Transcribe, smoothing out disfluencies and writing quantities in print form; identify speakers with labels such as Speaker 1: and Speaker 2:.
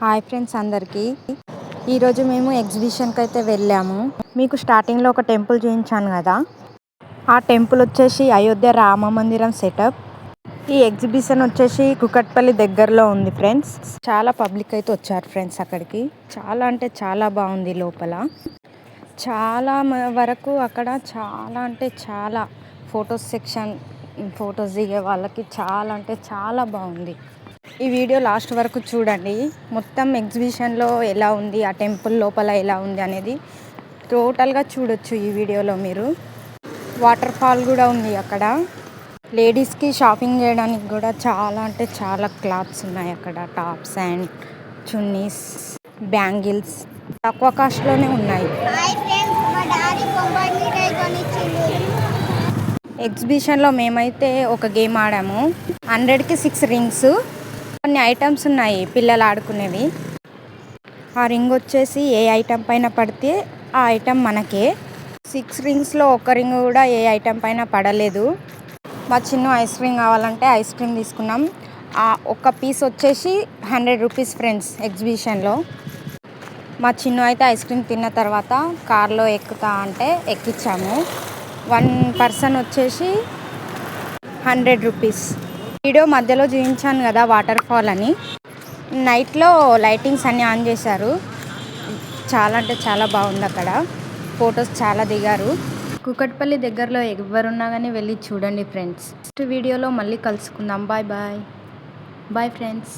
Speaker 1: Hi friends అందరికీ. ఈరోజు మేము ఎగ్జిబిషన్కి అయితే వెళ్ళాము. మీకు స్టార్టింగ్లో ఒక టెంపుల్ చూపించాను కదా, ఆ టెంపుల్ వచ్చేసి అయోధ్య రామ మందిరం సెటప్. ఈ ఎగ్జిబిషన్ వచ్చేసి కూకట్పల్లి దగ్గరలో ఉంది ఫ్రెండ్స్. చాలా పబ్లిక్ అయితే వచ్చారు ఫ్రెండ్స్ అక్కడికి. చాలా అంటే చాలా బాగుంది లోపల. చాలా వరకు అక్కడ చాలా అంటే చాలా ఫొటోస్ సెక్షన్, ఫొటోస్ దిగే వాళ్ళకి చాలా అంటే చాలా బాగుంది. ఈ వీడియో లాస్ట్ వరకు చూడండి. మొత్తం ఎగ్జిబిషన్లో ఎలా ఉంది, ఆ టెంపుల్ లోపల ఎలా ఉంది అనేది టోటల్గా చూడొచ్చు ఈ వీడియోలో మీరు. వాటర్ ఫాల్ కూడా ఉంది అక్కడ. లేడీస్కి షాపింగ్ చేయడానికి కూడా చాలా అంటే చాలా క్లాత్స్ ఉన్నాయి అక్కడ. టాప్స్ అండ్ చున్నీస్, బ్యాంగిల్స్ తక్కువ కాస్ట్లోనే ఉన్నాయి. ఎగ్జిబిషన్లో మేమైతే ఒక గేమ్ ఆడాము. 100కి 6 రింగ్స్. కొన్ని ఐటమ్స్ ఉన్నాయి పిల్లలు ఆడుకునేవి. ఆ రింగ్ వచ్చేసి ఏ ఐటెం పైన పడితే ఆ ఐటెం మనకే. 6 రింగ్స్లో ఒక రింగ్ కూడా ఏ ఐటెం పైన పడలేదు. మా చిన్న ఐస్ క్రీమ్ కావాలంటే ఐస్ క్రీమ్ తీసుకున్నాం. ఒక పీస్ వచ్చేసి 100 రూపీస్ ఫ్రెండ్స్ ఎగ్జిబిషన్లో. మా చిన్న అయితే ఐస్ క్రీమ్ తిన్న తర్వాత కార్లో ఎక్కుతా అంటే ఎక్కించాము. 1 పర్సన్ వచ్చేసి 100 రూపీస్. వీడియో మధ్యలో చూపించాను కదా వాటర్ ఫాల్ అని. నైట్లో లైటింగ్స్ అన్నీ ఆన్ చేశారు. చాలా అంటే చాలా బాగుంది అక్కడ. ఫొటోస్ చాలా దిగారు. కూకట్పల్లి దగ్గరలో ఎవరున్నా కానీ వెళ్ళి చూడండి ఫ్రెండ్స్. నెక్స్ట్ వీడియోలో మళ్ళీ కలుసుకుందాం. Bye bye bye friends.